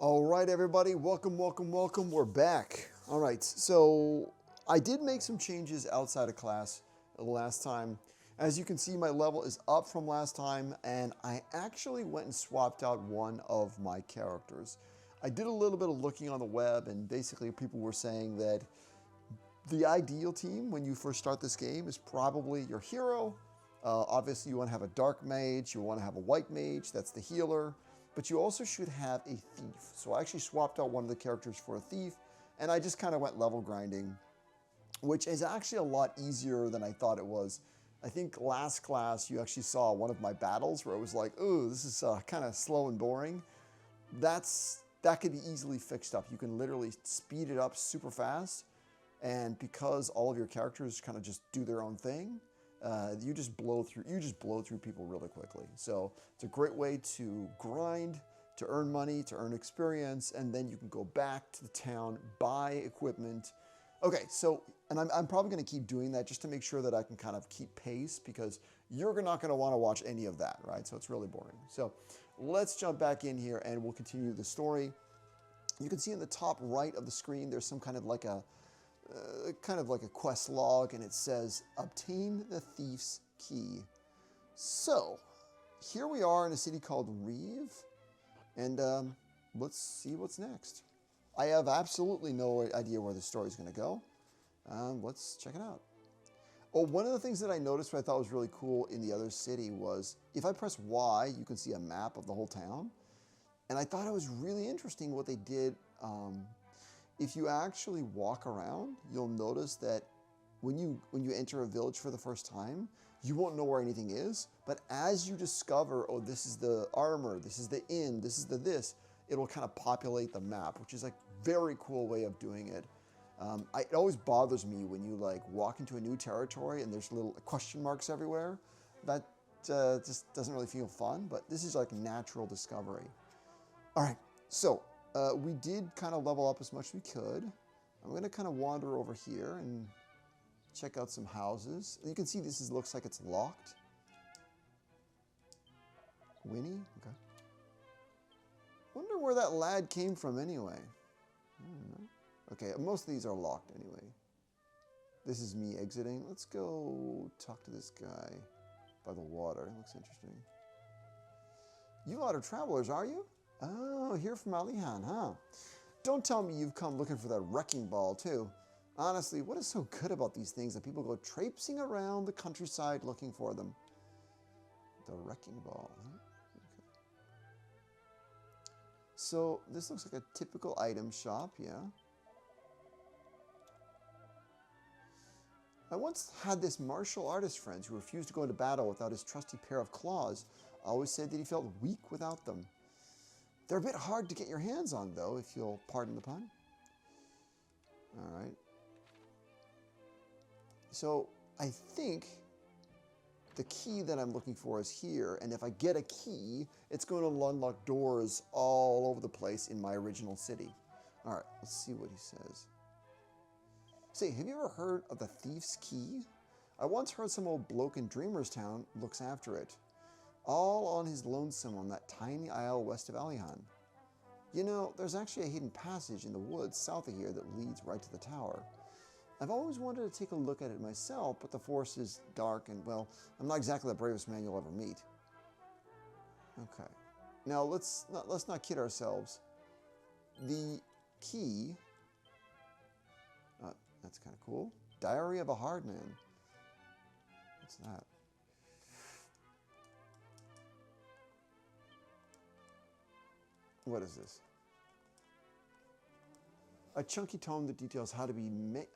All right, everybody, welcome. We're back. All right, so I did make some changes outside of class last time. As you can see, my level is up from last time, and I actually went and swapped out one of my characters. I did a little bit of looking on the web, and basically people were saying that the ideal team when you first start this game is probably your hero. Obviously, you want to have a dark mage, you want to have a white mage, that's the healer. But you also should have a thief. So I actually swapped out one of the characters for a thief, and I just kind of went level grinding, which is actually a lot easier than I thought it was. I think last class you actually saw one of my battles where it was like, ooh, this is kind of slow and boring. That could be easily fixed up. You can literally speed it up super fast, and because all of your characters kind of just do their own thing, you just blow through people really quickly. So it's a great way to grind, to earn money, to earn experience, and then you can go back to the town, buy equipment. Okay, so, and I'm probably going to keep doing that just to make sure that I can kind of keep pace, because you're not going to want to watch any of that, right? So it's really boring. So let's jump back in here and we'll continue the story. You can see in the top right of the screen there's some kind of like a quest log, and it says obtain the thief's key. So here we are in a city called Reeve, and let's see what's next. I have absolutely no idea where the story is going to go. Let's check it out. Oh, one of the things that I noticed what I thought was really cool in the other city was if I press Y, you can see a map of the whole town, and I thought it was really interesting what they did. If you actually walk around, you'll notice that when you enter a village for the first time, you won't know where anything is. But as you discover, oh, this is the armor, this is the inn, this is the this, it'll kind of populate the map, which is like very cool way of doing it. It always bothers me when you like walk into a new territory and there's little question marks everywhere. That just doesn't really feel fun, but this is like natural discovery. All right, so we did kind of level up as much as we could. I'm going to kind of wander over here and check out some houses. You can see this looks like it's locked. Winnie? Okay. Wonder where that lad came from anyway. I don't know. Okay, most of these are locked anyway. This is me exiting. Let's go talk to this guy by the water. Looks interesting. You lot of travelers, are you? Oh, here from Alihan, huh? Don't tell me you've come looking for that wrecking ball, too. Honestly, what is so good about these things that people go traipsing around the countryside looking for them? The wrecking ball, huh? Okay. So, this looks like a typical item shop, yeah. I once had this martial artist friend who refused to go into battle without his trusty pair of claws. Always said that he felt weak without them. They're a bit hard to get your hands on, though, if you'll pardon the pun. All right. So I think the key that I'm looking for is here, and if I get a key, it's going to unlock doors all over the place in my original city. All right, let's see what he says. Say, have you ever heard of the Thief's Key? I once heard some old bloke in Dreamerstown looks after it. All on his lonesome on that tiny isle west of Alihan. You know, there's actually a hidden passage in the woods south of here that leads right to the tower. I've always wanted to take a look at it myself, but the forest is dark and, well, I'm not exactly the bravest man you'll ever meet. Okay. Now, let's not kid ourselves. The key... that's kind of cool. Diary of a Hard Man. What's that? What is this? A chunky tome that details how to be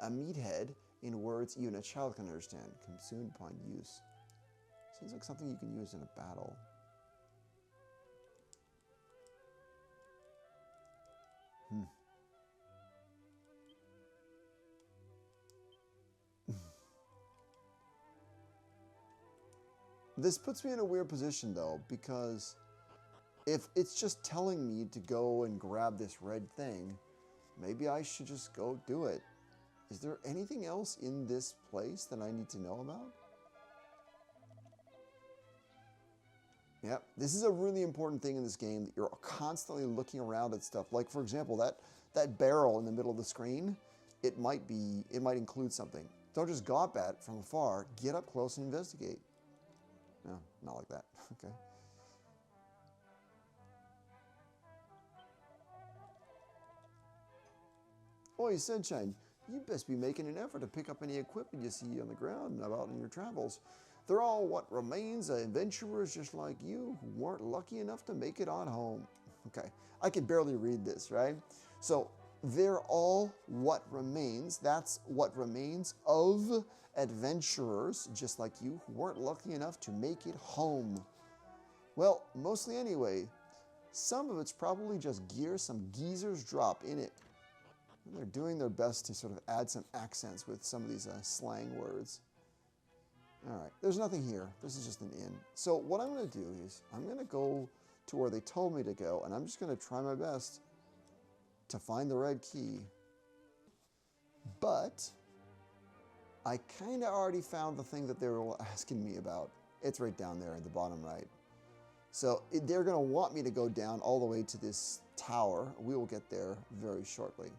a meathead in words even a child can understand, consumed upon use. Seems like something you can use in a battle. This puts me in a weird position, though, because if it's just telling me to go and grab this red thing, maybe I should just go do it. Is there anything else in this place that I need to know about? Yep, this is a really important thing in this game, that you're constantly looking around at stuff. Like, for example, that barrel in the middle of the screen, it might include something. Don't just gawp at it from afar. Get up close and investigate. No, not like that. Okay. Oi, Sunshine, you best be making an effort to pick up any equipment you see on the ground and about in your travels. They're all what remains of adventurers just like you who weren't lucky enough to make it on home. Okay, I could barely read this, right? So, they're all what remains. That's what remains of adventurers just like you who weren't lucky enough to make it home. Well, mostly anyway. Some of it's probably just gear some geezers drop in it. And they're doing their best to sort of add some accents with some of these slang words. All right, there's nothing here. This is just an inn. So what I'm going to do is I'm going to go to where they told me to go, and I'm just going to try my best to find the red key. But I kind of already found the thing that they were asking me about. It's right down there in the bottom right. So they're going to want me to go down all the way to this tower. We will get there very shortly.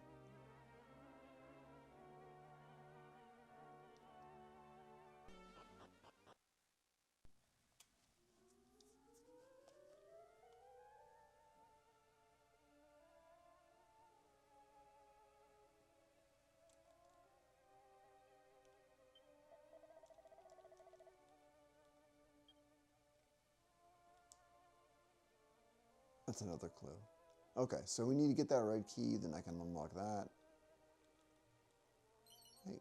That's another clue. Okay, so we need to get that red key, then I can unlock that. Hey.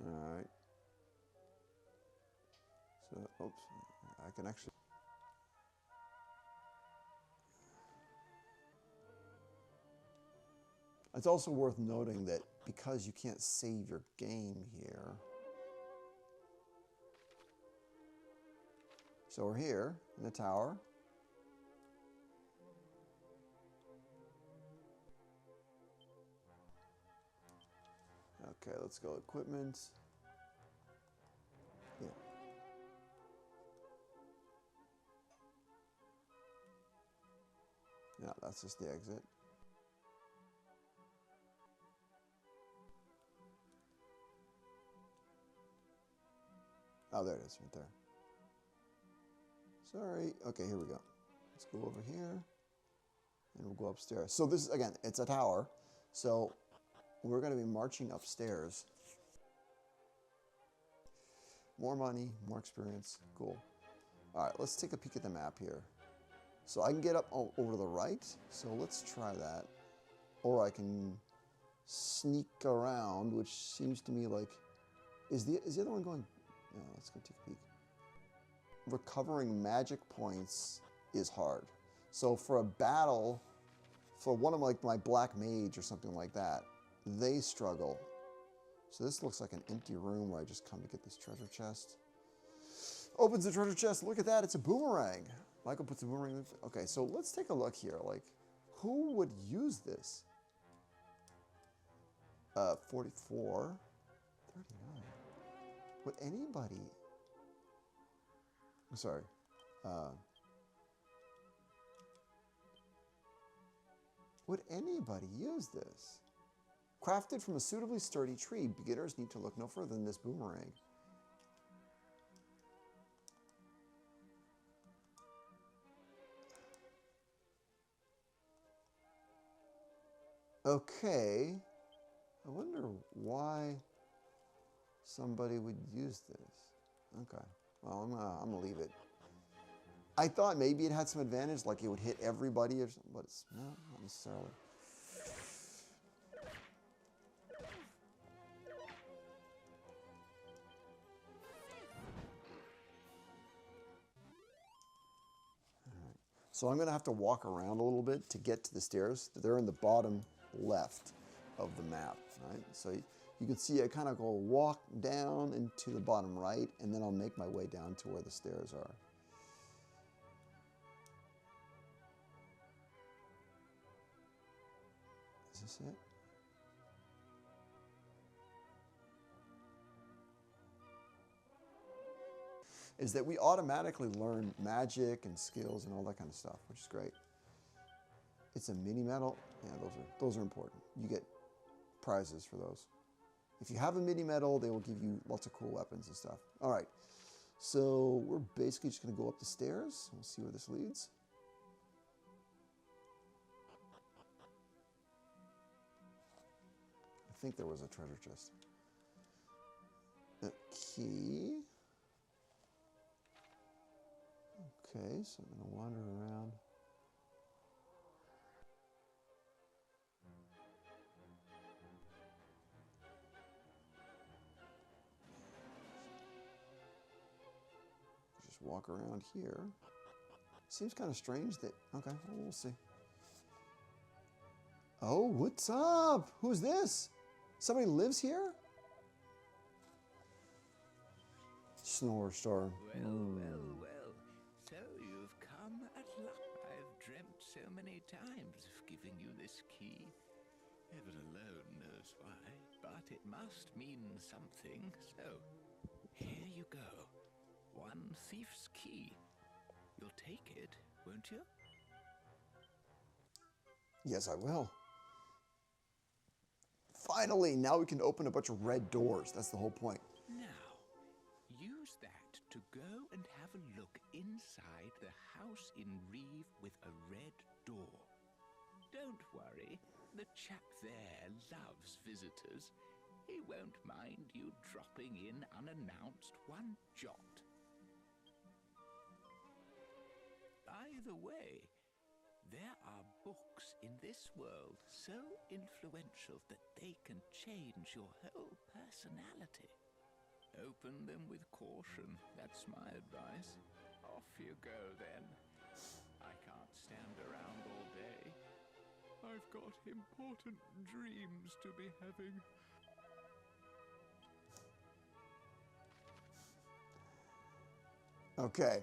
All right. So, oops, I can actually... It's also worth noting that because you can't save your game here. So we're here in the tower. Okay, let's go equipment. Yeah. Yeah, that's just the exit. Oh, there it is, right there. Sorry. Okay, here we go. Let's go over here, and we'll go upstairs. So this is, again, it's a tower. So we're going to be marching upstairs. More money, more experience. Cool. All right, let's take a peek at the map here. So I can get up over to the right. So let's try that. Or I can sneak around, which seems to me like... Is the other one going... No, let's go take a peek. Recovering magic points is hard. So for a battle, for one of my black mage or something like that, they struggle. So this looks like an empty room where I just come to get this treasure chest. Opens the treasure chest. Look at that. It's a boomerang. Michael puts a boomerang in. Okay, so let's take a look here. Like, who would use this? 44. 39. Would anybody... I'm sorry. Would anybody use this? Crafted from a suitably sturdy tree, beginners need to look no further than this boomerang. Okay. I wonder why somebody would use this. Okay. Well, I'm gonna leave it. I thought maybe it had some advantage, like it would hit everybody or something, but it's not necessarily. So I'm going to have to walk around a little bit to get to the stairs. They're in the bottom left of the map, right? So you can see I kind of go walk down into the bottom right, and then I'll make my way down to where the stairs are. this it? Is that we automatically learn magic and skills and all that kind of stuff, which is great. It's a mini medal. Yeah, those are important. You get prizes for those. If you have a mini medal, they will give you lots of cool weapons and stuff. All right, so we're basically just going to go up the stairs. We'll see where this leads. I think there was a treasure chest. A key. Okay, so I'm going to wander around. Just walk around here. Seems kind of strange that, okay, well, we'll see. Oh, what's up? Who's this? Somebody lives here? Snore storm. Well. So you've come at last. I've dreamt so many times of giving you this key. Heaven alone knows why, but it must mean something. So, here you go. One thief's key. You'll take it, won't you? Yes, I will. Finally, now we can open a bunch of red doors. That's the whole point. Now, use that to go and have a look inside the house in Reeve with a red door. Don't worry, the chap there loves visitors. He won't mind you dropping in unannounced one jot. By the way, there are books in this world so influential that they can change your whole personality. Open them with caution, that's my advice. Off you go then. I can't stand around all day. I've got important dreams to be having. Okay,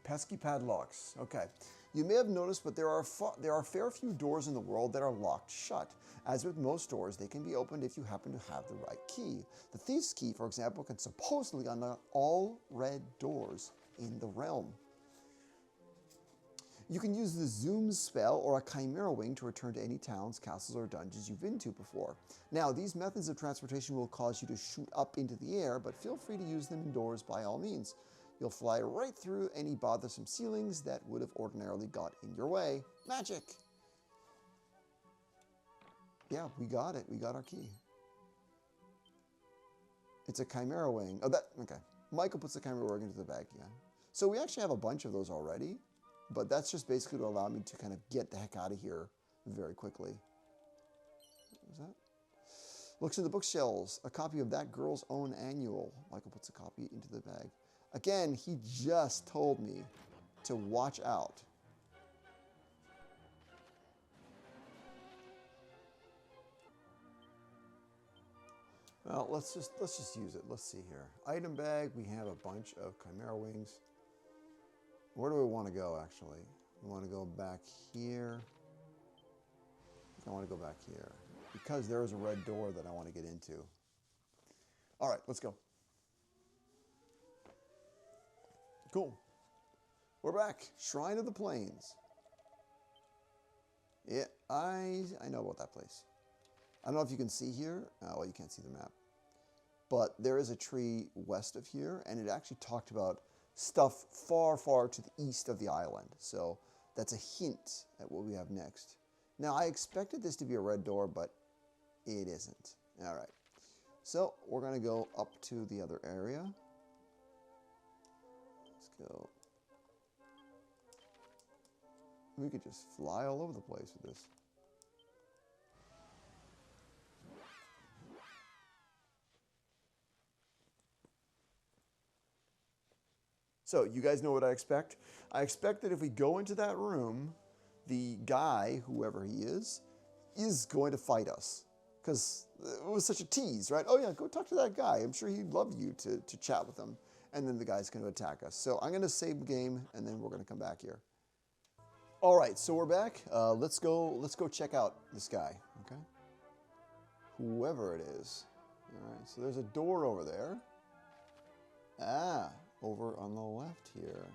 pesky padlocks. Okay, you may have noticed, but there are a fair few doors in the world that are locked shut. As with most doors, they can be opened if you happen to have the right key. The thief's key, for example, can supposedly unlock all red doors in the realm. You can use the zoom spell or a chimera wing to return to any towns, castles, or dungeons you've been to before. Now, these methods of transportation will cause you to shoot up into the air, but feel free to use them indoors by all means. You'll fly right through any bothersome ceilings that would have ordinarily got in your way. Magic! Yeah, we got it. We got our key. It's a chimera wing. Oh, okay. Michael puts the chimera wing into the bag, yeah. So we actually have a bunch of those already, but that's just basically to allow me to kind of get the heck out of here very quickly. What was that? Looks in the bookshelves. A copy of That Girl's Own Annual. Michael puts a copy into the bag. Again, he just told me to watch out. Well, let's just use it. Let's see here. Item bag, we have a bunch of chimera wings. Where do we want to go, actually? We want to go back here. I want to go back here because there is a red door that I want to get into. All right, let's go. Cool. We're back. Shrine of the Plains. Yeah, I know about that place. I don't know if you can see here. Well, you can't see the map. But there is a tree west of here, and it actually talked about stuff far, far to the east of the island. So that's a hint at what we have next. Now, I expected this to be a red door, but it isn't. All right. So we're going to go up to the other area. Let's go. We could just fly all over the place with this. So you guys know what I expect? I expect that if we go into that room, the guy, whoever he is going to fight us. Because it was such a tease, right? Oh yeah, go talk to that guy. I'm sure he'd love you to chat with him. And then the guy's going to attack us. So I'm going to save the game, and then we're going to come back here. All right, so we're back. Let's go check out this guy, okay? whoever it is. All right, so there's a door over there. Ah, over on the left here.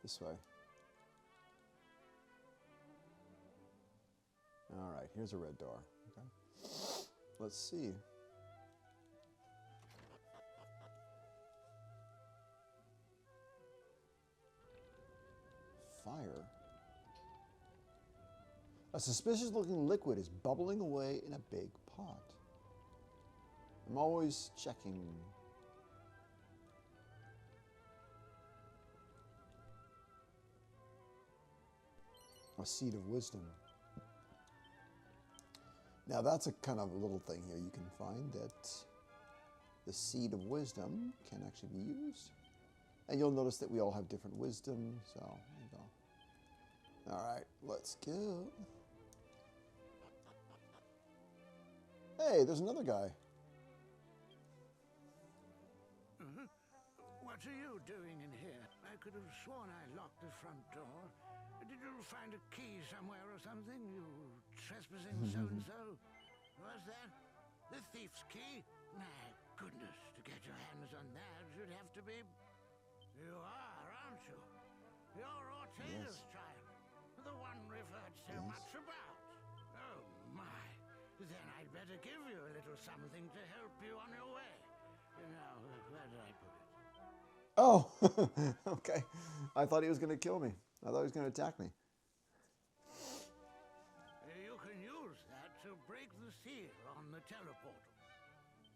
This way. All right, here's a red door. Okay. Let's see. Fire. A suspicious-looking liquid is bubbling away in a big pot. I'm always checking. A seed of wisdom. Now that's a kind of a little thing here. You can find that the seed of wisdom can actually be used. And you'll notice that we all have different wisdom. So there you go. All right, let's go. Hey, there's another guy. What are you doing in here? I could have sworn I locked the front door. Did you find a key somewhere or something? You trespassing so-and-so? What's that? The thief's key? My goodness, to get your hands on that, you'd have to be... You are, aren't you? You're Ortega's child. The one we've heard so much about. Oh, my. Then I'd better give you a little something to help you on your way. Now, where did I put it? Oh, okay. I thought he was going to kill me. I thought he was going to attack me. You can use that to break the seal on the teleportal.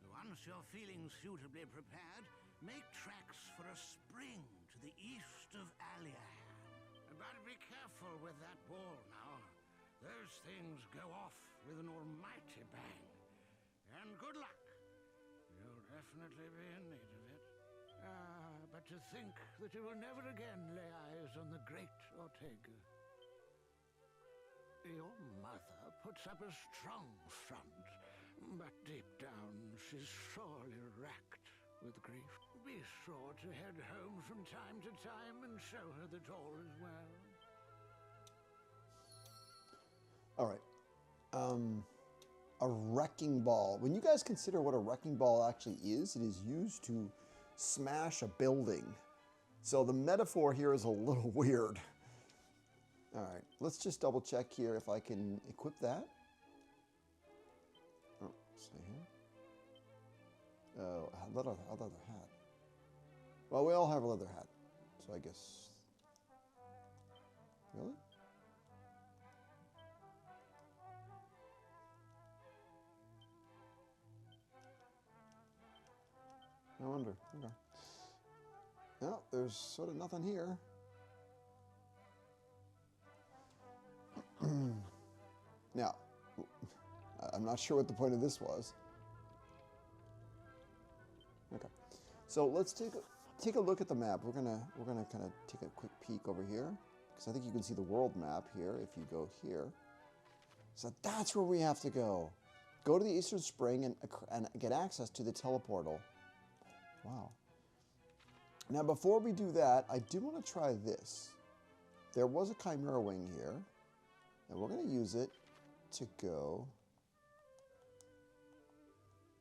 Once you're feeling suitably prepared, make tracks for a spring to the east of Alian. But be careful with that ball now. Those things go off with an almighty bang. And good luck. You'll definitely be in need of it. But to think that you will never again lay eyes on the great Ortega. Your mother puts up a strong front, but deep down she's sorely racked with grief. Be sure to head home from time to time and show her that all is well. All right. A wrecking ball. When you guys consider what a wrecking ball actually is, it is used to smash a building. So the metaphor here is a little weird. All right, let's just double check here if I can equip that. Oh, see here. Oh, a leather hat. Well, we all have a leather hat, so I guess. Really? I wonder. Okay. No, there's sort of nothing here. Now, I'm not sure what the point of this was. Okay, so let's take a look at the map. We're gonna kind of take a quick peek over here because I think you can see the world map here if you go here. So that's where we have to go. Go to the Eastern Spring and get access to the teleportal. Wow. Now, before we do that, I do want to try this. There was a Chimera Wing here, and we're going to use it to go.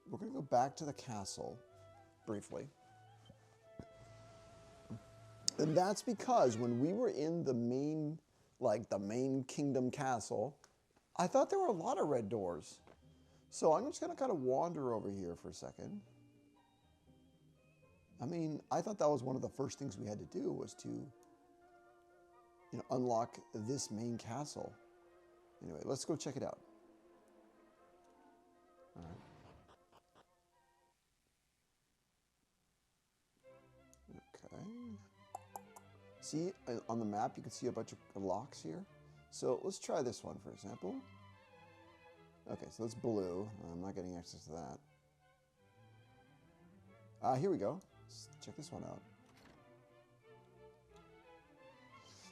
We're going to go back to the castle briefly. And that's because when we were in the main, the main kingdom castle, I thought there were a lot of red doors. So I'm just going to kind of wander over here for a second. I mean, I thought that was one of the first things we had to do was to, unlock this main castle. Anyway, let's go check it out. All right. Okay. See, on the map, you can see a bunch of locks here. So let's try this one, for example. Okay, so that's blue. I'm not getting access to that. Here we go. Let's check this one out.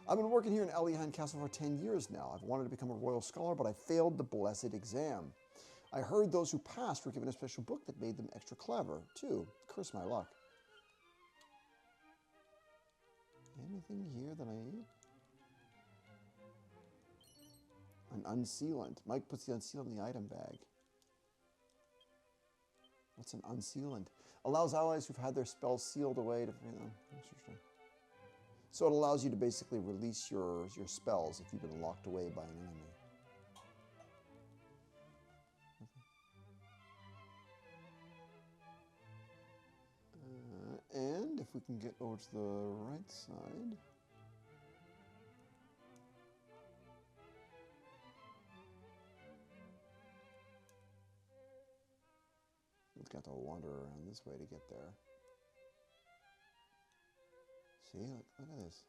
I've been working here in Alian Castle for 10 years now. I've wanted to become a royal scholar, but I failed the blessed exam. I heard those who passed were given a special book that made them extra clever, too. Curse my luck. anything here that I need? An unsealant. Mike puts the unsealant in the item bag. What's an unsealant? Allows allies who've had their spells sealed away to... Interesting. So it allows you to basically release your spells if you've been locked away by an enemy. And if we can get over to the right side. We've got to wander around this way to get there. See, look at this.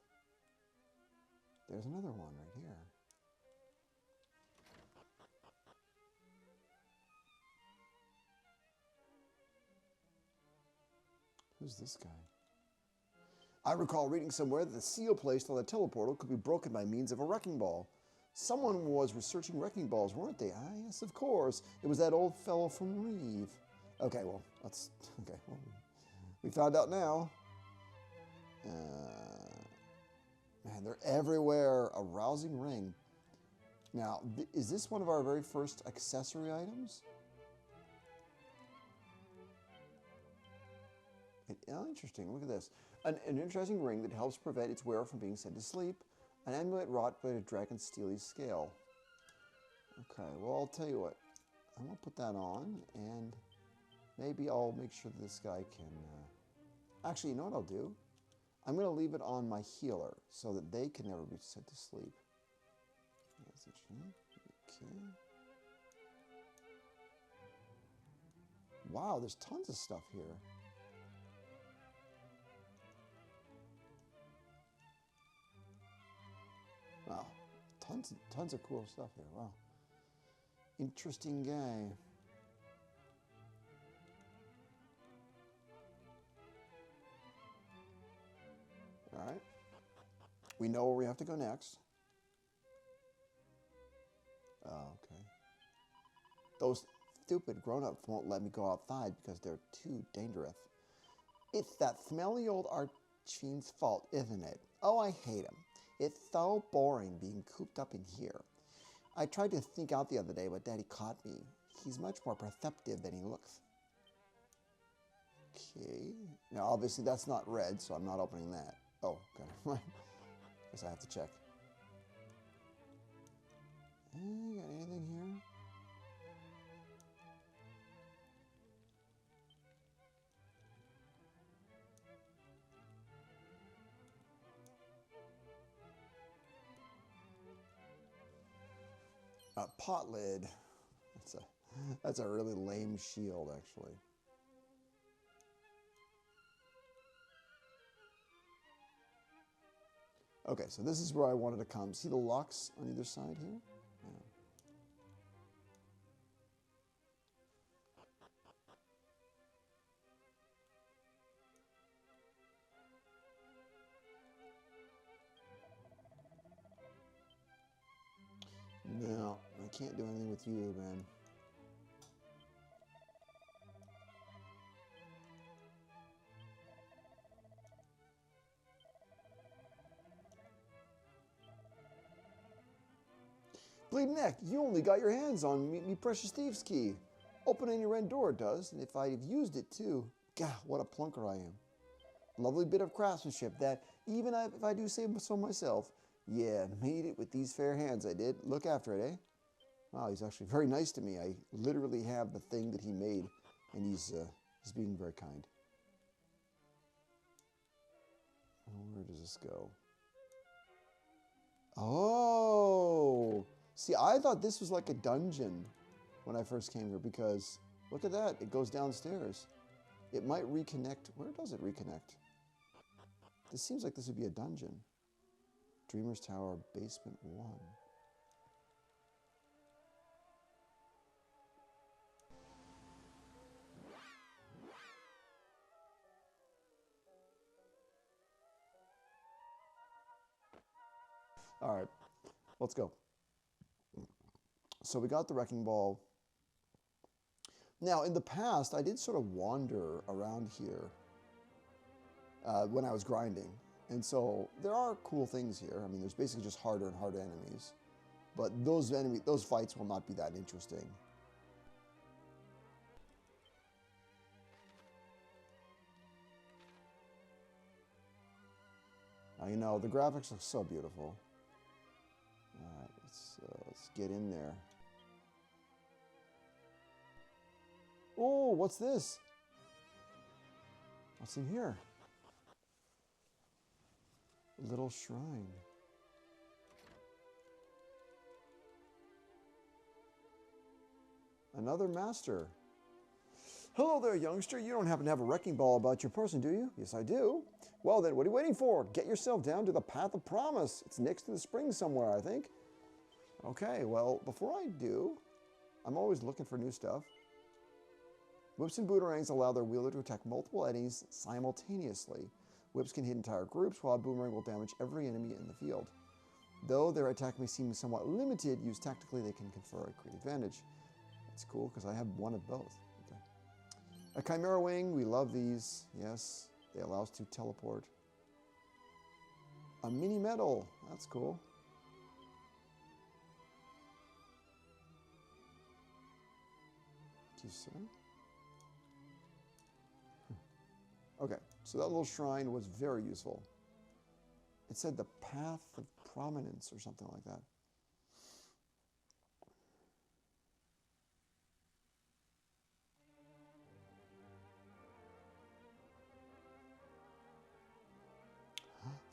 There's another one right here. Who's this guy? I recall reading somewhere that the seal placed on the teleportal could be broken by means of a wrecking ball. Someone was researching wrecking balls, weren't they? Ah, yes, of course. It was that old fellow from Reeve. Okay, well, that's... Okay, well, we found out now. Man, they're everywhere. A rousing ring. Now, is this one of our very first accessory items? Interesting. Look at this. An interesting ring that helps prevent its wearer from being sent to sleep. An amulet wrought by a dragon steely's scale. Okay, well, I'll tell you what. I'm going to put that on, and maybe I'll make sure that this guy can... Actually, you know what I'll do? I'm going to leave it on my healer so that they can never be sent to sleep. Okay. Wow, there's tons of stuff here. Wow, tons of cool stuff here. Wow. Interesting guy. All right. We know where we have to go next. Oh, okay. Those stupid grown-ups won't let me go outside because they're too dangerous. It's that smelly old archfiend's fault, isn't it? Oh, I hate him. It's so boring being cooped up in here. I tried to sneak out the other day, but Daddy caught me. He's much more perceptive than he looks. Okay. Now, obviously, that's not red, so I'm not opening that. Oh, okay. Guess I have to check. Got anything here? A pot lid. That's a really lame shield, actually. Okay, so this is where I wanted to come. See the locks on either side here? Yeah. No, I can't do anything with you, man. Bleed neck, you only got your hands on me precious thieves key. Opening your end door does, and if I'd have used it too, God, what a plunker I am. Lovely bit of craftsmanship that, even if I do say so myself, yeah, made it with these fair hands I did. Look after it, eh? Wow, he's actually very nice to me. I literally have the thing that he made, and he's being very kind. Where does this go? Oh! See, I thought this was like a dungeon when I first came here because, look at that, it goes downstairs. It might reconnect. Where does it reconnect? This seems like this would be a dungeon. Dreamer's Tower, Basement 1. All right, let's go. So we got the wrecking ball. Now, in the past, I did sort of wander around here when I was grinding. And so there are cool things here. I mean, there's basically just harder and harder enemies. But those fights will not be that interesting. I know, the graphics look so beautiful. All right, let's get in there. Oh, what's this? What's in here? A little shrine. Another master. Hello there, youngster. You don't happen to have a wrecking ball about your person, do you? Yes, I do. Well then, what are you waiting for? Get yourself down to the Path of Promise. It's next to the spring somewhere, I think. Okay, well, before I do, I'm always looking for new stuff. Whips and boomerangs allow their wielder to attack multiple enemies simultaneously. Whips can hit entire groups, while a boomerang will damage every enemy in the field. Though their attack may seem somewhat limited, used tactically, they can confer a great advantage. That's cool, because I have one of both. Okay. A Chimera Wing, we love these. Yes, they allow us to teleport. A mini medal, that's cool. Do you see? Okay, so that little shrine was very useful. It said the Path of Prominence or something like that.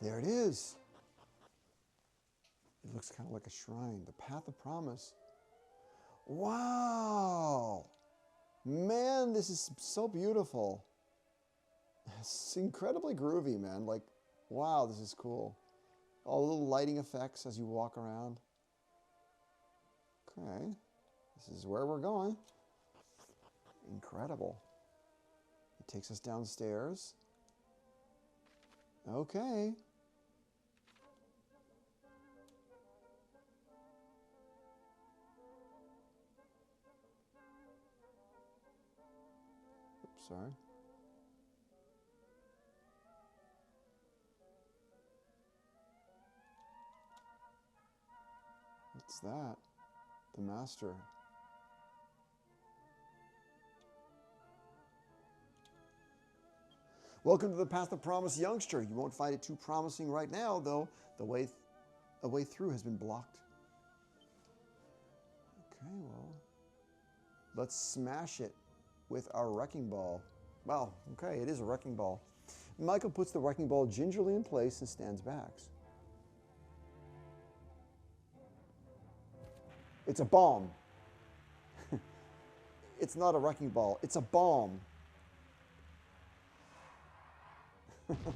There it is. It looks kind of like a shrine. The Path of Promise. Wow. Man, this is so beautiful. It's incredibly groovy, man. Like, wow, this is cool. All the little lighting effects as you walk around. Okay. This is where we're going. Incredible. It takes us downstairs. Okay. Oops, sorry. What's that? The master. Welcome to the Path of Promise, youngster. You won't find it too promising right now, though. The way through has been blocked. Okay, well, let's smash it with our wrecking ball. Wow, okay, it is a wrecking ball. Michael puts the wrecking ball gingerly in place and stands back. It's a bomb. It's not a wrecking ball. It's a bomb. The path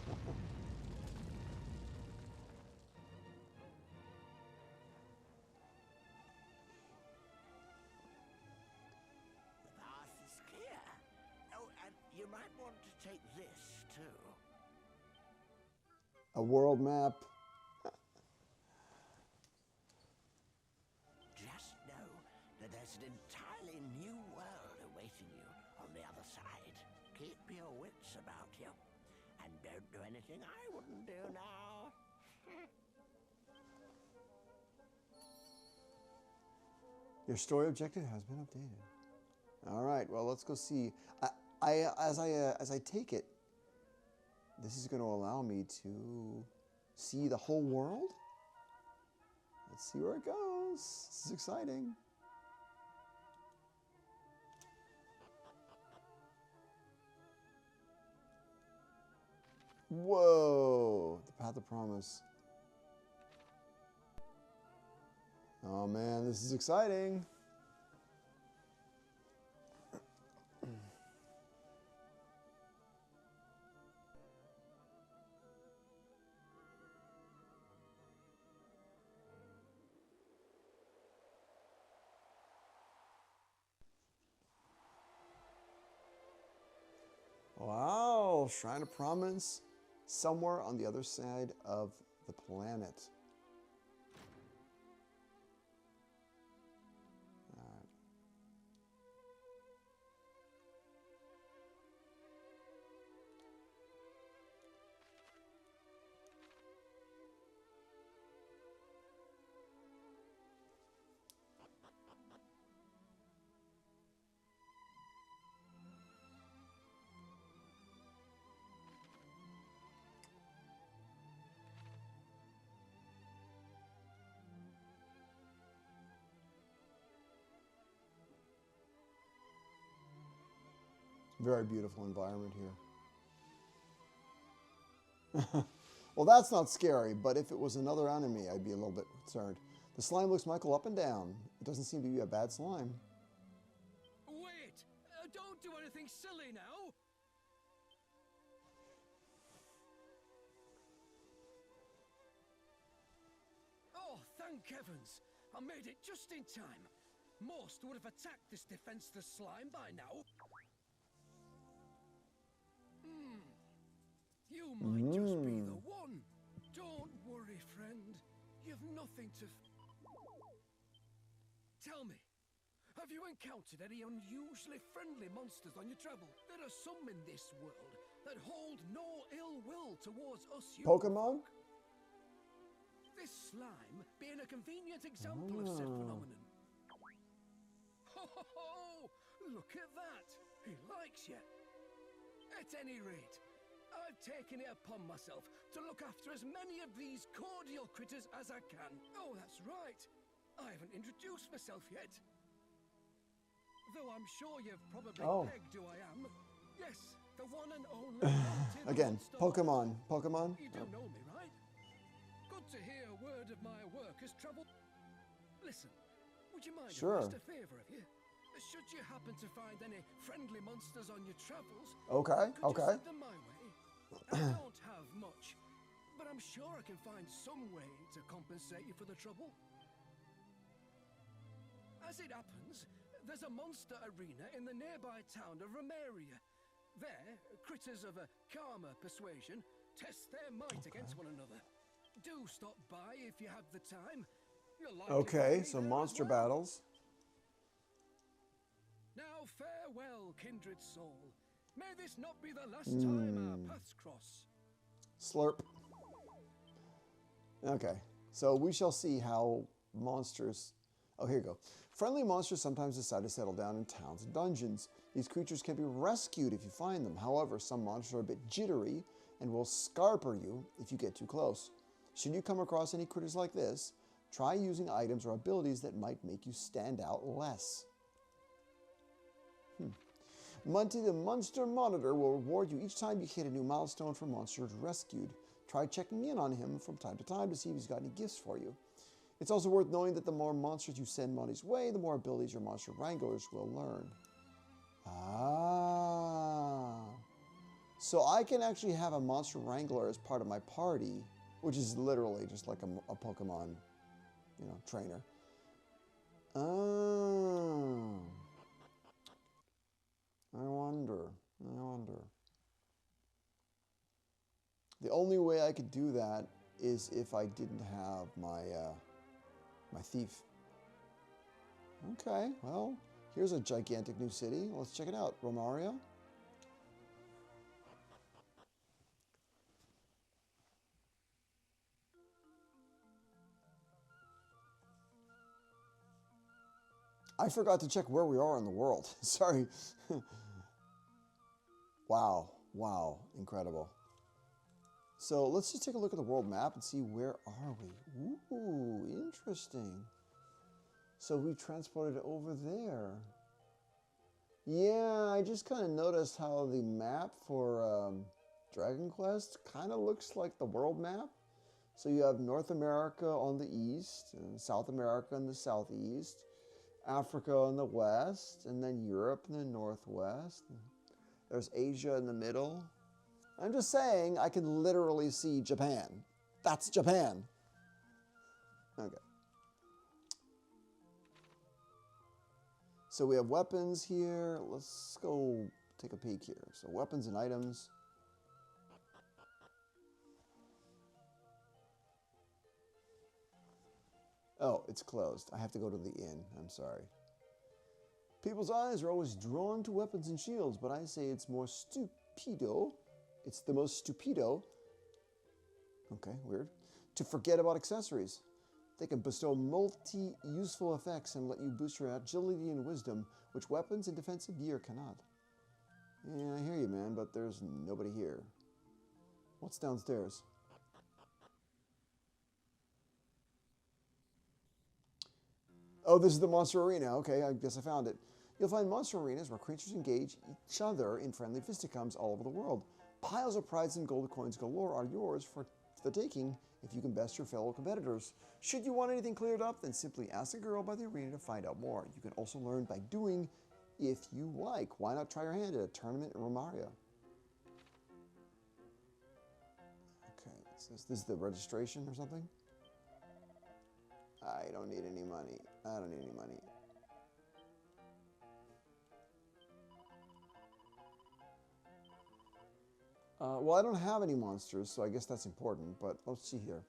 is clear. Oh, and you might want to take this too. A world map. Just know that there's an entirely new world awaiting you on the other side. Keep your wits about you. And don't do anything I wouldn't do now. Your story objective has been updated. All right, well, let's go see. As I take it, this is going to allow me to see the whole world. Let's see where it goes. This is exciting. Whoa, the Path of Promise. Oh man, this is exciting. Wow, Shrine of Prominence, somewhere on the other side of the planet. All right. Very beautiful environment here. Well, that's not scary, but if it was another enemy, I'd be a little bit concerned. The slime looks Michael up and down. It doesn't seem to be a bad slime. Wait! Don't do anything silly now! Oh, thank heavens! I made it just in time. Most would have attacked this defenseless slime by now. You might just be the one. Don't worry, friend. You've nothing to... Tell me, have you encountered any unusually friendly monsters on your travel? There are some in this world that hold no ill will towards us humans. Pokemon? This slime being a convenient example of said phenomenon. Ho ho ho! Look at that! He likes you. At any rate, I've taken it upon myself to look after as many of these cordial critters as I can. Oh, that's right. I haven't introduced myself yet. Though I'm sure you've probably pegged who I am. Yes, the one and only haunted Again, monster. Pokemon. You do know me, right? Good to hear word of my work has travelled. Listen, would you mind if I asked a favour of you? Should you happen to find any friendly monsters on your travels, Okay, could you okay. send them my way? I don't have much, but I'm sure I can find some way to compensate you for the trouble. As it happens, there's a monster arena in the nearby town of Romeria. There, critters of a calmer persuasion test their might against one another. Do stop by if you have the time. You'll likely Okay, find me so there as monster well. battles. Now farewell, kindred soul. May this not be the last time our paths cross. Slurp. Okay, so we shall see how monsters... Oh, here you go. Friendly monsters sometimes decide to settle down in towns and dungeons. These creatures can be rescued if you find them. However, some monsters are a bit jittery and will scarper you if you get too close. Should you come across any critters like this, try using items or abilities that might make you stand out less. Monty the Monster Monitor will reward you each time you hit a new milestone for monsters rescued. Try checking in on him from time to time to see if he's got any gifts for you. It's also worth knowing that the more monsters you send Monty's way, the more abilities your monster wranglers will learn. Ah. So I can actually have a monster wrangler as part of my party, which is literally just like a Pokemon, trainer. Oh. I wonder. The only way I could do that is if I didn't have my my thief. Okay, well, here's a gigantic new city. Let's check it out. Romaria. I forgot to check where we are in the world. Sorry. Wow, incredible. So let's just take a look at the world map and see where are we. Ooh, interesting. So we transported over there. Yeah, I just kind of noticed how the map for Dragon Quest kind of looks like the world map. So you have North America on the east, and South America in the southeast, Africa in the west, and then Europe in the northwest. There's Asia in the middle. I'm just saying, I can literally see Japan. That's Japan. Okay. So we have weapons here. Let's go take a peek here. So weapons and items. Oh, it's closed. I have to go to the inn. I'm sorry. People's eyes are always drawn to weapons and shields, but I say it's more stupido. It's the most stupido. Okay, weird. To forget about accessories. They can bestow multi-useful effects and let you boost your agility and wisdom, which weapons and defensive gear cannot. Yeah, I hear you, man, but there's nobody here. What's downstairs? Oh, this is the monster arena. Okay, I guess I found it. You'll find monster arenas where creatures engage each other in friendly fisticuffs all over the world. Piles of prizes and gold coins galore are yours for the taking if you can best your fellow competitors. Should you want anything cleared up, then simply ask a girl by the arena to find out more. You can also learn by doing if you like. Why not try your hand at a tournament in Romaria? Okay, this is the registration or something? I don't need any money. I don't need any money. Well, I don't have any monsters, so I guess that's important, but let's see here.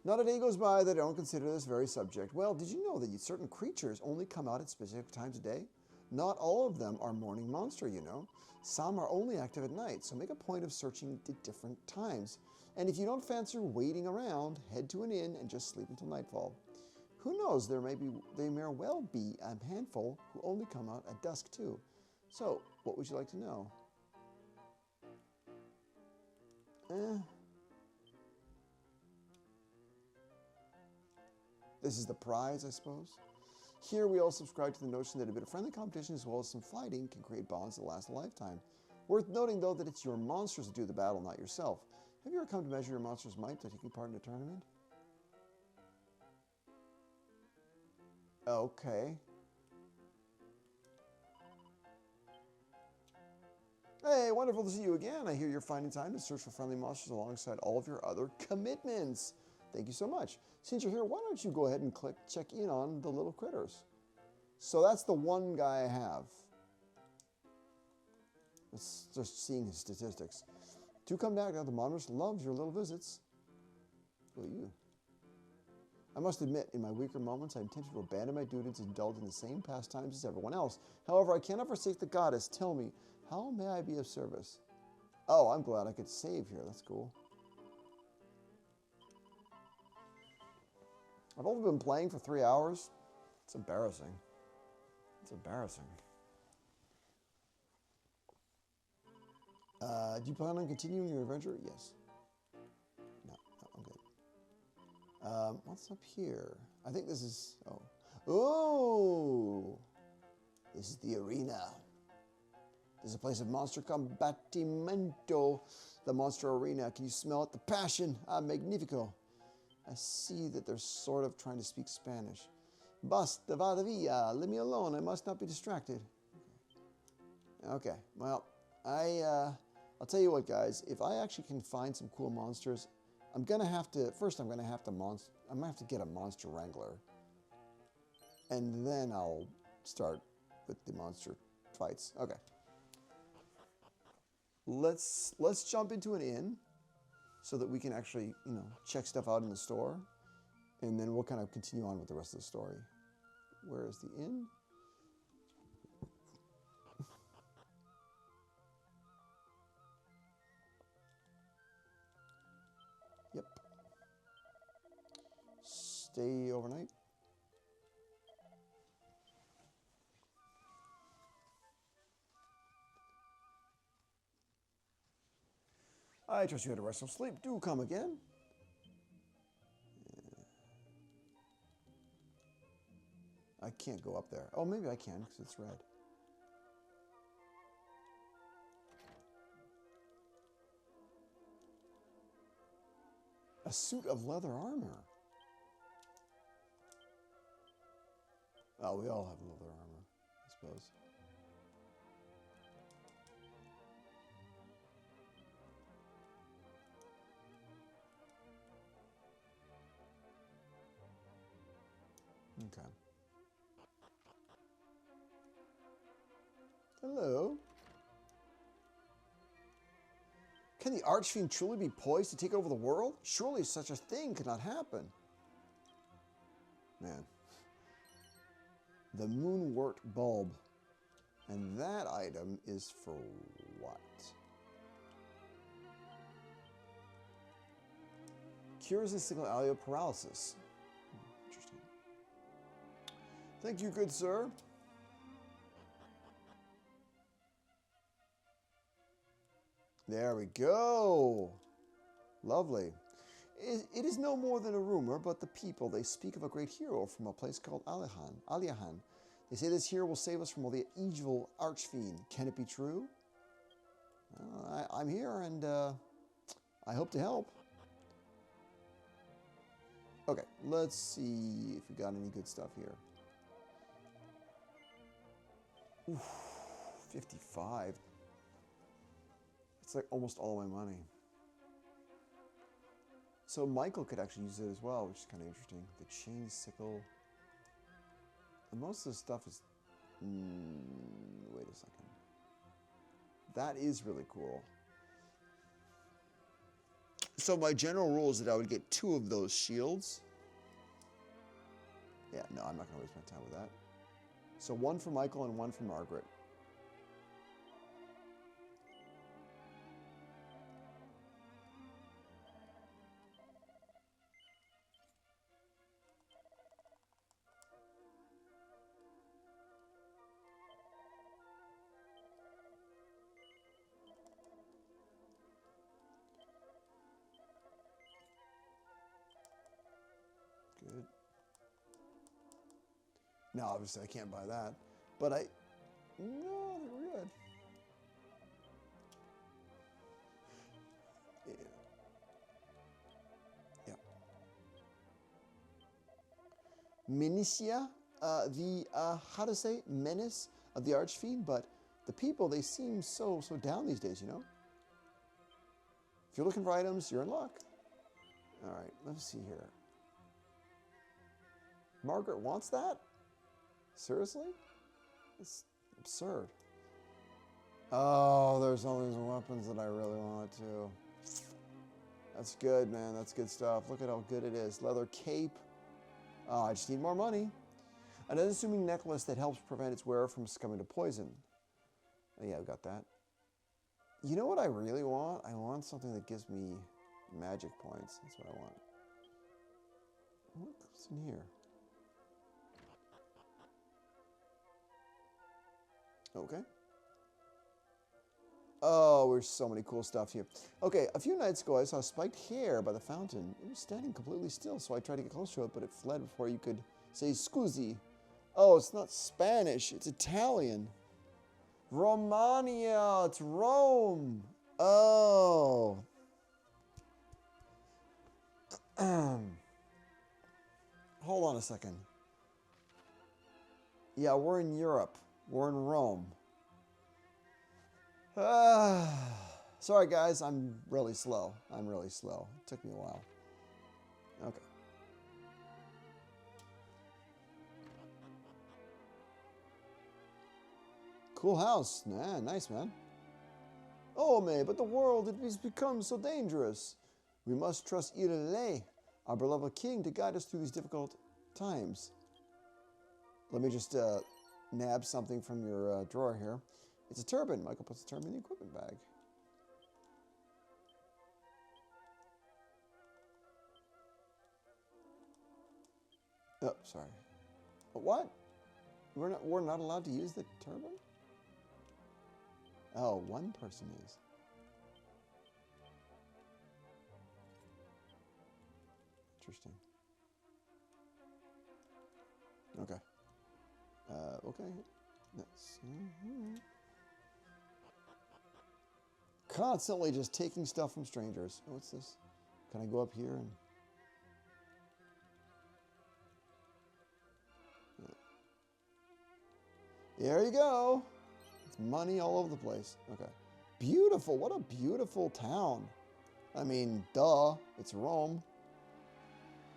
Not a day goes by that I don't consider this very subject. Well, did you know that certain creatures only come out at specific times of day? Not all of them are morning monster, you know. Some are only active at night, so make a point of searching at different times. And if you don't fancy waiting around, head to an inn and just sleep until nightfall. Who knows, they may well be a handful who only come out at dusk too. So, what would you like to know? This is the prize, I suppose. Here we all subscribe to the notion that a bit of friendly competition as well as some fighting can create bonds that last a lifetime. Worth noting, though, that it's your monsters that do the battle, not yourself. Have you ever come to measure your monster's might by taking part in a tournament? Okay. Hey, wonderful to see you again. I hear you're finding time to search for friendly monsters alongside all of your other commitments. Thank you so much. Since you're here, why don't you go ahead and check in on the little critters. So that's the one guy I have. It's just seeing his statistics. Do come back now. The monitor loves your little visits. Will you? I must admit, in my weaker moments, I'm tempted to abandon my duties and indulge in the same pastimes as everyone else. However, I cannot forsake the goddess. Tell me, how may I be of service? Oh, I'm glad I could save here. That's cool. I've only been playing for 3 hours. It's embarrassing. It's embarrassing. Do you plan on continuing your adventure? Yes. No, I'm good. What's up here? I think this is... Oh! This is the arena. This is a place of monster combatimento. The monster arena. Can you smell it? The passion. Ah, magnifico. I see that they're sort of trying to speak Spanish. Basta, vada via. Leave me alone. I must not be distracted. Okay. Well, I'll tell you what, guys. If I actually can find some cool monsters, I'm gonna have to. First, I'm gonna have to get a monster wrangler, and then I'll start with the monster fights. Okay. Let's jump into an inn, so that we can actually, check stuff out in the store, and then we'll kind of continue on with the rest of the story. Where is the inn? Yep. Stay overnight. I trust you had a restful sleep. Do come again. I can't go up there. Oh, maybe I can because it's red. A suit of leather armor. Oh, we all have leather armor, I suppose. Okay. Hello. Can the Archfiend truly be poised to take over the world? Surely such a thing could not happen. Man. The Moonwort Bulb. And that item is for what? Cures the cyclical paralysis. Interesting. Thank you, good sir. There we go. Lovely. It is no more than a rumor, but the people, they speak of a great hero from a place called Aliahan. They say this here will save us from all the evil archfiend. Can it be true? I'm here, and I hope to help. Okay, let's see if we got any good stuff here. Oof, 55. It's like almost all my money. So Michael could actually use it as well, which is kind of interesting. The chain sickle. And most of the stuff is... wait a second. That is really cool. So my general rule is that I would get 2 of those shields. Yeah, no, I'm not going to waste my time with that. So 1 for Michael and 1 for Margaret. Good. No, obviously I can't buy that, but no, they're good. Yeah. Minicia, how to say, menace of the archfiend, but the people, they seem so down these days, you know? If you're looking for items, you're in luck. All right, let's see here. Margaret wants that? Seriously? It's absurd. Oh, there's all these weapons that I really want too. That's good, man. That's good stuff. Look at how good it is. Leather cape. Oh, I just need more money. An unassuming necklace that helps prevent its wearer from succumbing to poison. Oh, yeah, I've got that. You know what I really want? I want something that gives me magic points. That's what I want. What's in here? Okay. Oh, there's so many cool stuff here. Okay, a few nights ago I saw a spiked hare by the fountain. It was standing completely still, so I tried to get close to it, but it fled before you could say scusi. Oh, it's not Spanish, it's Italian. Romania, it's Rome. Oh. Hold on a second. Yeah, we're in Europe. We're in Rome. Sorry, guys. I'm really slow. It took me a while. Okay. Cool house. Nah, nice, man. Oh, May, but the world, it has become so dangerous. We must trust Irele, our beloved king, to guide us through these difficult times. Let me just nab something from your drawer here. It's a turban. Michael puts the turban in the equipment bag. Oh, sorry. What? We're not allowed to use the turban? Oh, one person is. Interesting. Okay. Okay. That's, Constantly just taking stuff from strangers. What's this? Can I go up here and... There you go. It's money all over the place. Okay. Beautiful. What a beautiful town. I mean, duh. It's Rome.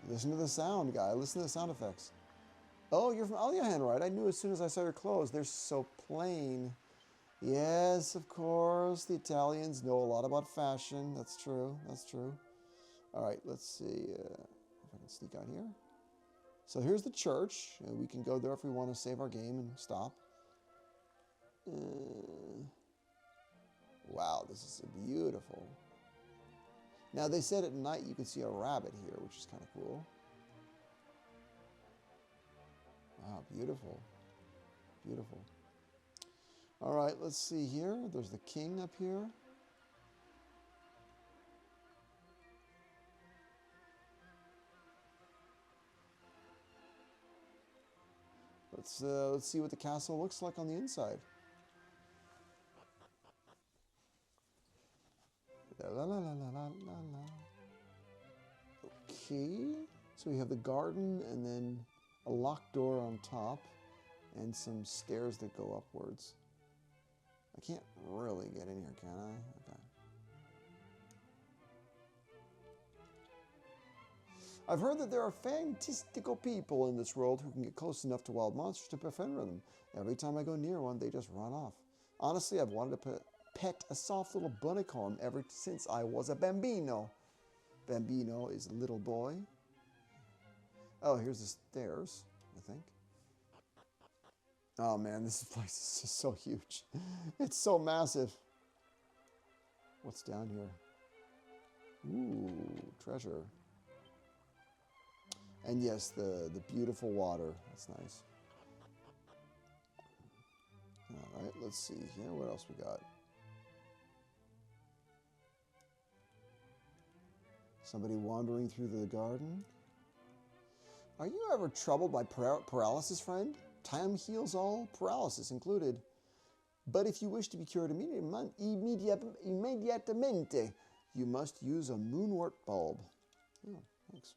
Listen to the sound, guy. Listen to the sound effects. Oh, you're from Aliahan, right? I knew as soon as I saw your clothes. They're so plain. Yes, of course. The Italians know a lot about fashion. That's true. That's true. All right, let's see if I can sneak out here. So here's the church. We can go there if we want to save our game and stop. Wow, this is beautiful. Now, they said at night you could see a rabbit here, which is kind of cool. Wow, beautiful. Beautiful. All right, let's see here. There's the king up here. Let's see what the castle looks like on the inside. La la la la la la la. Okay, so we have the garden and then a locked door on top and some stairs that go upwards. I can't really get in here, can I? Okay. I've heard that there are fantastical people in this world who can get close enough to wild monsters to befriend them. Every time I go near one, they just run off. Honestly, I've wanted to pet a soft little bunnycorn ever since I was a bambino. Bambino is a little boy. Oh, here's the stairs, I think. Oh man, this place is just so huge. It's so massive. What's down here? Ooh, treasure. And yes, the beautiful water. That's nice. All right, let's see here. What else we got? Somebody wandering through the garden. Are you ever troubled by paralysis, friend? Time heals all, paralysis included. But if you wish to be cured immediatamente, you must use a moonwort bulb. Oh, thanks.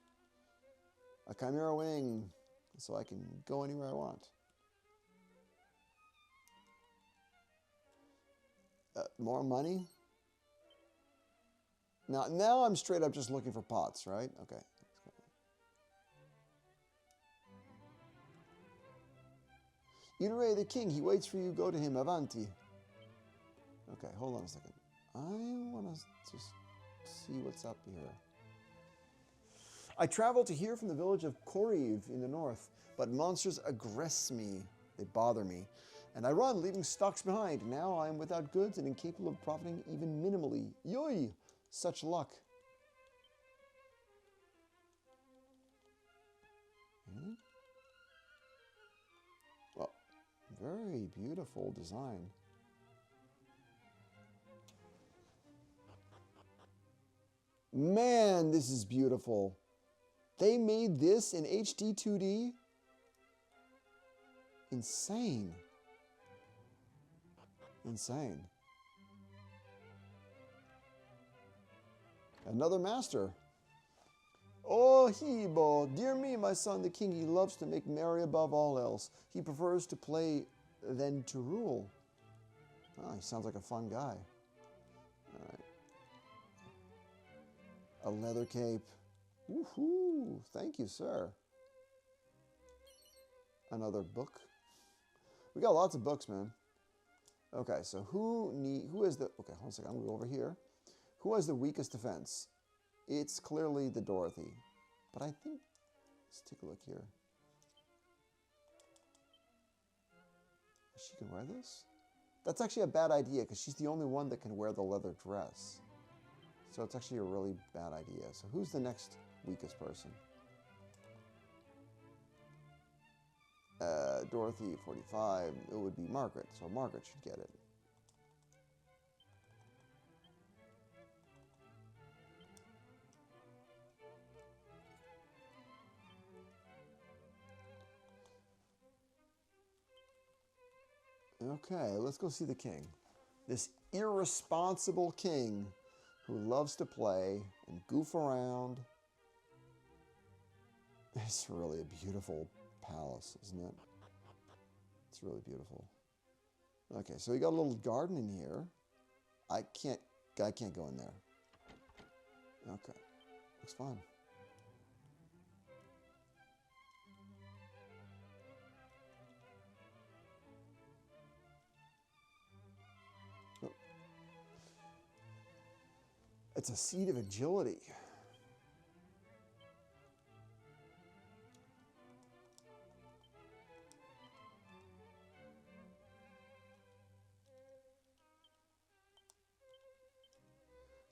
A chimera wing, so I can go anywhere I want. More money? Now I'm straight up just looking for pots, right? Okay. Iterate the king, he waits for you, go to him, avanti. Okay, hold on a second. I want to just see what's up here. I travel to here from the village of Koriv in the north, but monsters aggress me. They bother me. And I run, leaving stocks behind. Now I am without goods and incapable of profiting even minimally. Yoi! Such luck. Well, very beautiful design. Man, this is beautiful. They made this in HD 2D? Insane. Insane. Another master. Oh, Hebo, dear me, my son, the king, he loves to make merry above all else. He prefers to play than to rule. Oh, he sounds like a fun guy. All right. A leather cape. Woohoo! Thank you, sir. Another book. We got lots of books, man. Okay, so who is the... Okay, hold on a second. I'm going to go over here. Who has the weakest defense? It's clearly the Dorothy. But I think... Let's take a look here. She can wear this? That's actually a bad idea because she's the only one that can wear the leather dress. So it's actually a really bad idea. So who's the next weakest person? Dorothy, 45. It would be Margaret. So Margaret should get it. Okay, let's go see the king. This irresponsible king who loves to play and goof around. It's really a beautiful palace, isn't it? It's really beautiful. Okay, so you got a little garden in here. I can't go in there. Okay, looks fine. It's a seed of agility.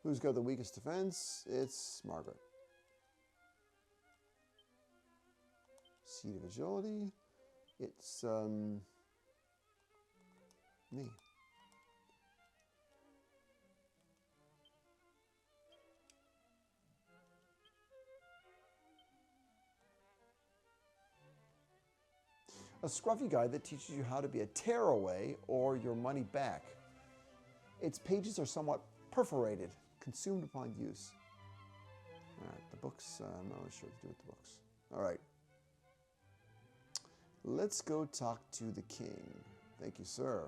Who's got the weakest defense? It's Margaret. Seed of agility. It's me. a scruffy guide that teaches you how to be a tearaway or your money back. Its pages are somewhat perforated, consumed upon use. All right, the books, I'm not really sure what to do with the books. All right. Let's go talk to the king. Thank you, sir.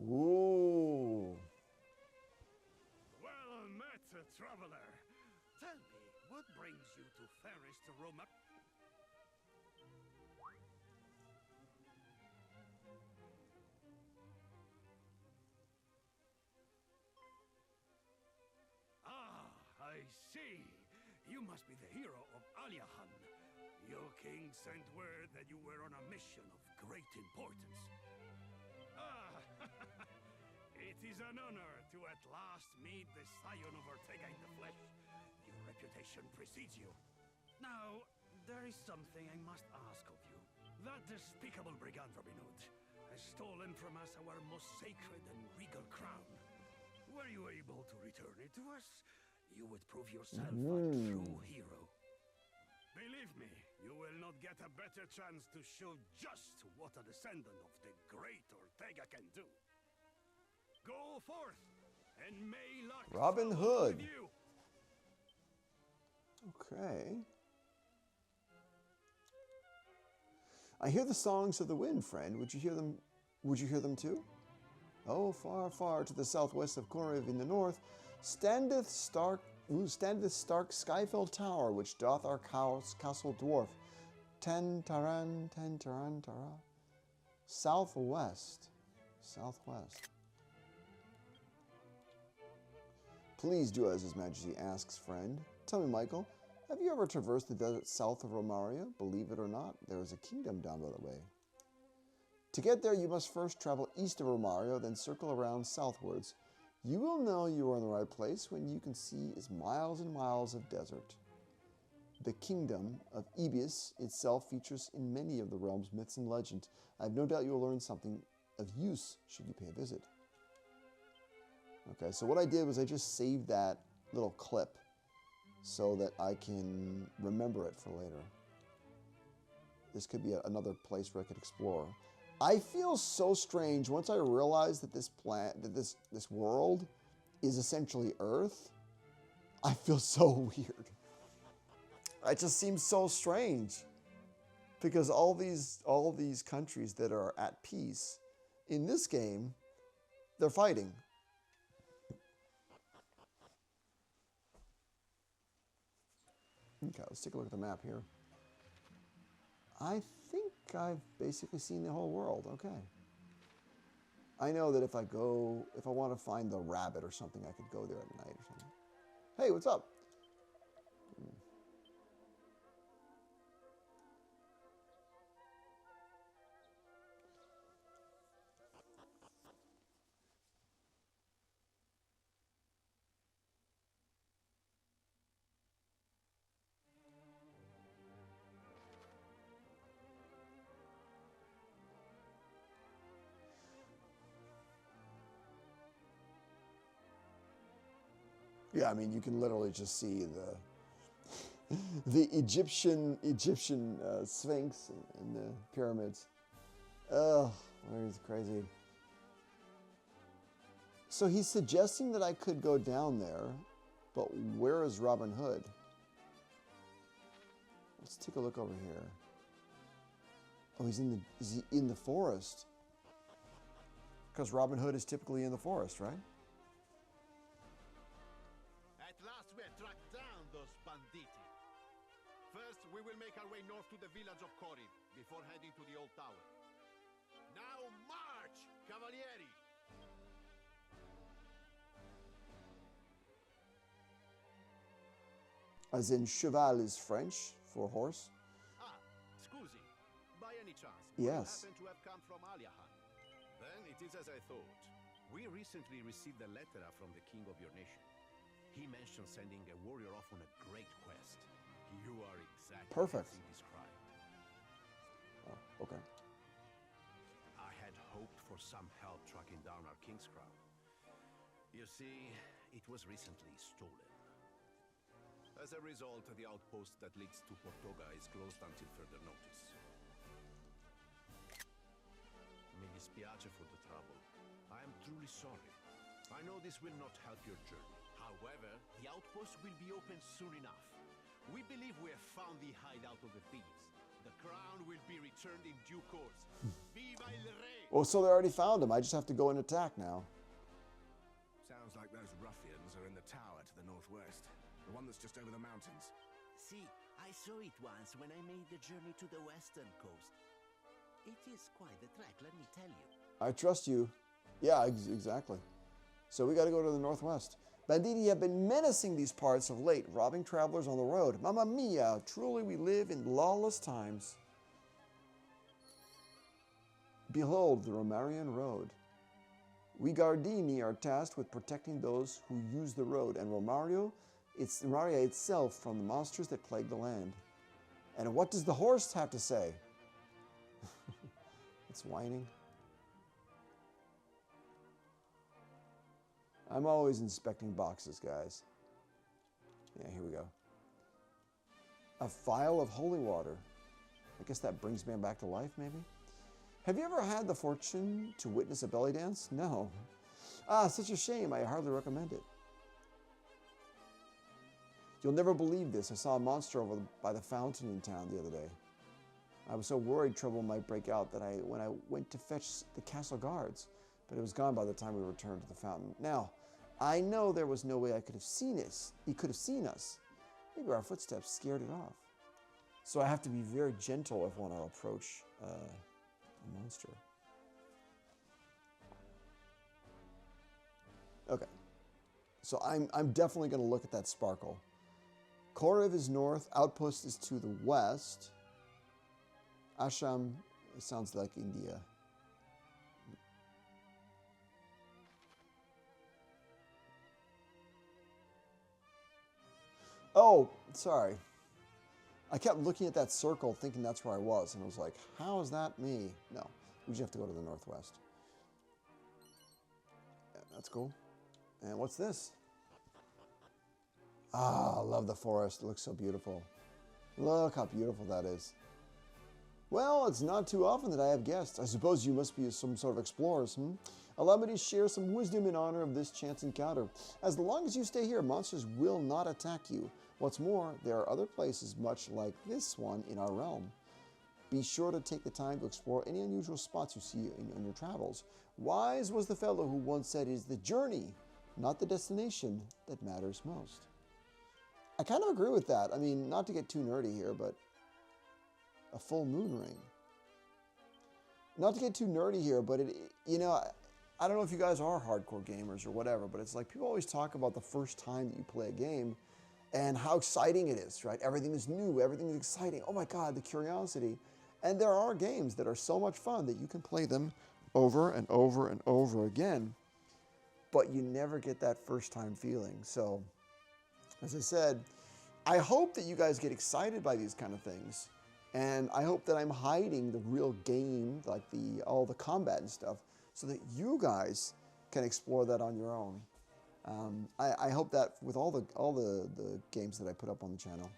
Ooh. Well met, traveler. Tell me, what brings you to fairest Roma? Ah, I see. You must be the hero of Aliahan. Your king sent word that you were on a mission of great importance. Ah, it is an honor to at last meet the scion of Ortega in the flesh. Your reputation precedes you. Now, there is something I must ask of you. That despicable brigand Robin Hood has stolen from us our most sacred and regal crown. Were you able to return it to us, you would prove yourself a true hero. Believe me, you will not get a better chance to show just what a descendant of the great Ortega can do. Go forth, and may luck Robin follow Hood. with you. Okay. I hear the songs of the wind, friend. Would you hear them? Would you hear them too? Oh, far, far to the southwest of Corinth in the north, standeth stark sky-filled tower, which doth our castle dwarf. Ten taran, tara. Southwest. Please do as His Majesty asks, friend. Tell me, Michael, have you ever traversed the desert south of Romaria? Believe it or not, there is a kingdom down by the way. To get there, you must first travel east of Romario, then circle around southwards. You will know you are in the right place when you can see is miles and miles of desert. The kingdom of Ibius itself features in many of the realm's myths and legends. I have no doubt you will learn something of use should you pay a visit. Okay, so what I did was I just saved that little clip so that I can remember it for later. This could be another place where I could explore. I feel so strange once I realized that this this world is essentially Earth. I feel so weird. It just seems so strange because all these countries that are at peace in this game, they're fighting. Okay, let's take a look at the map here. I think I've basically seen the whole world. Okay. I know that if I want to find the rabbit or something, I could go there at night or something. Hey, what's up? Yeah, I mean, you can literally just see the Egyptian Sphinx and the pyramids. Ugh, it's crazy. So he's suggesting that I could go down there, but where is Robin Hood? Let's take a look over here. Oh, is he in the forest? Because Robin Hood is typically in the forest, right? At last we have tracked down those banditti. First, we will make our way north to the village of Corinth before heading to the old tower. Now march, cavalieri! As in cheval is French for horse? Ah, scusi. By any chance, Yes. you happen to have come from Aliahan? Then it is as I thought. We recently received a letter from the king of your nation. He mentioned sending a warrior off on a great quest. You are exactly Perfect. as he described. Oh, okay. I had hoped for some help tracking down our king's crown. You see, it was recently stolen. As a result, the outpost that leads to Portoga is closed until further notice. Mi dispiace for the trouble. I am truly sorry. I know this will not help your journey. However, the outpost will be open soon enough. We believe we have found the hideout of the thieves. The crown will be returned in due course. Viva il Re! Oh, so they already found him. I just have to go and attack now. Sounds like those ruffians are in the tower to the northwest. The one that's just over the mountains. See, I saw it once when I made the journey to the western coast. It is quite the trek, let me tell you. I trust you. Yeah, exactly. So we got to go to the northwest. Banditti have been menacing these parts of late, robbing travelers on the road. Mamma mia, truly we live in lawless times. Behold the Romarian road. We Gardini are tasked with protecting those who use the road, and Romaria itself from the monsters that plague the land. And what does the horse have to say? It's whining. I'm always inspecting boxes, guys. Yeah, here we go. A phial of holy water. I guess that brings man back to life, maybe? Have you ever had the fortune to witness a belly dance? No. Ah, such a shame. I hardly recommend it. You'll never believe this. I saw a monster over by the fountain in town the other day. I was so worried trouble might break out that when I went to fetch the castle guards, but it was gone by the time we returned to the fountain. Now, I know there was no way I could have seen it. He could have seen us. Maybe our footsteps scared it off. So I have to be very gentle if I want to approach a monster. Okay. So I'm definitely going to look at that sparkle. Korev is north. Outpost is to the west. Asham, it sounds like India. Oh, sorry. I kept looking at that circle thinking that's where I was, and I was like, how is that me? No, we just have to go to the northwest. Yeah, that's cool. And what's this? Ah, I love the forest. It looks so beautiful. Look how beautiful that is. Well, it's not too often that I have guests. I suppose you must be some sort of explorers, Allow me to share some wisdom in honor of this chance encounter. As long as you stay here, monsters will not attack you. What's more, there are other places much like this one in our realm. Be sure to take the time to explore any unusual spots you see in your travels. Wise was the fellow who once said it is the journey, not the destination, that matters most. I kind of agree with that. I mean, not to get too nerdy here, but a full moon ring. Not to get too nerdy here, but I don't know if you guys are hardcore gamers or whatever, but it's like people always talk about the first time that you play a game and how exciting it is, right? Everything is new, everything is exciting. Oh my God, the curiosity. And there are games that are so much fun that you can play them over and over and over again, but you never get that first time feeling. So, as I said, I hope that you guys get excited by these kind of things. And I hope that I'm hiding the real game, like all the combat and stuff, so that you guys can explore that on your own. I hope that with all the games that I put up on the channel.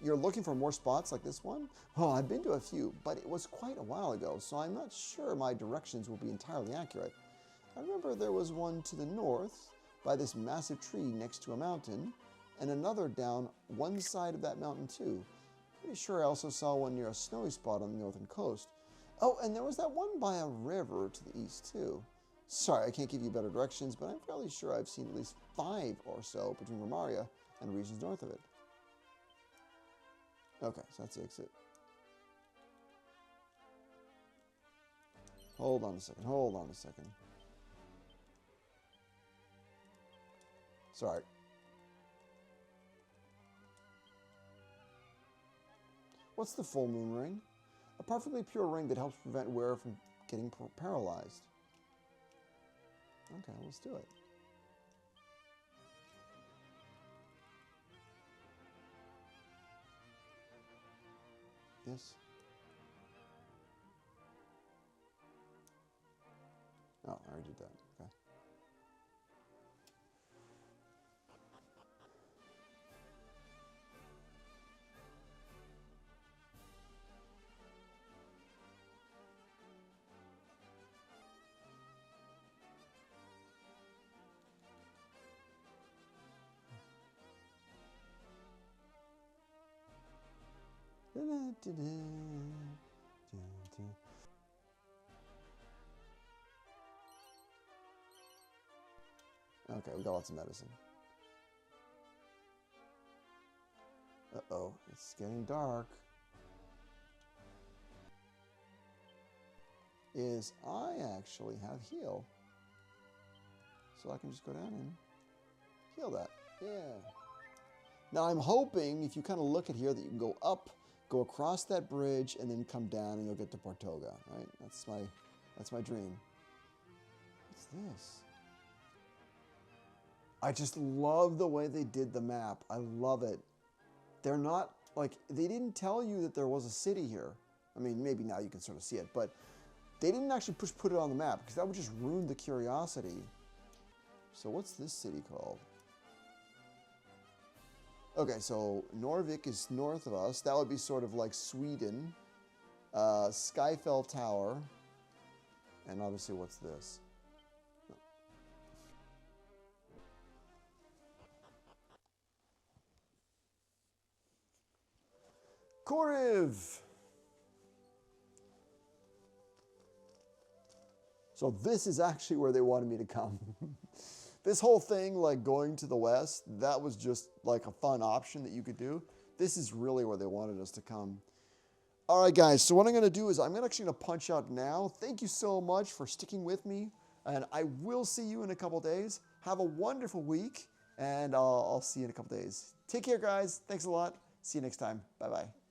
You're looking for more spots like this one? Oh, I've been to a few, but it was quite a while ago, so I'm not sure my directions will be entirely accurate. I remember there was one to the north by this massive tree next to a mountain, and another down one side of that mountain too. Pretty sure I also saw one near a snowy spot on the northern coast. Oh, and there was that one by a river to the east too. Sorry, I can't give you better directions, but I'm fairly sure I've seen at least 5 or so between Romaria and regions north of it. Okay, so that's the exit. Hold on a second. Sorry. What's the full moon ring? A perfectly pure ring that helps prevent wearer from getting paralyzed. Okay, let's do it. Yes. Oh, I already did that. Okay. Okay, we got lots of medicine. Uh-oh, it's getting dark. I actually have heal. So I can just go down and heal that. Yeah. Now I'm hoping, if you kind of look at here, that you can go up, go across that bridge, and then come down, and you'll get to Portoga, right? That's my dream. What's this? I just love the way they did the map. I love it. They're not, like, they didn't tell you that there was a city here. I mean, maybe now you can sort of see it, but they didn't actually put it on the map, because that would just ruin the curiosity. So what's this city called? Okay, so Norvik is north of us. That would be sort of like Sweden. Skyfell Tower. And obviously, what's this? Koriv! So this is actually where they wanted me to come. This whole thing, like going to the west, that was just like a fun option that you could do. This is really where they wanted us to come. All right, guys, so what I'm going to do is I'm actually going to punch out now. Thank you so much for sticking with me, and I will see you in a couple days. Have a wonderful week, and I'll see you in a couple days. Take care, guys. Thanks a lot. See you next time. Bye-bye.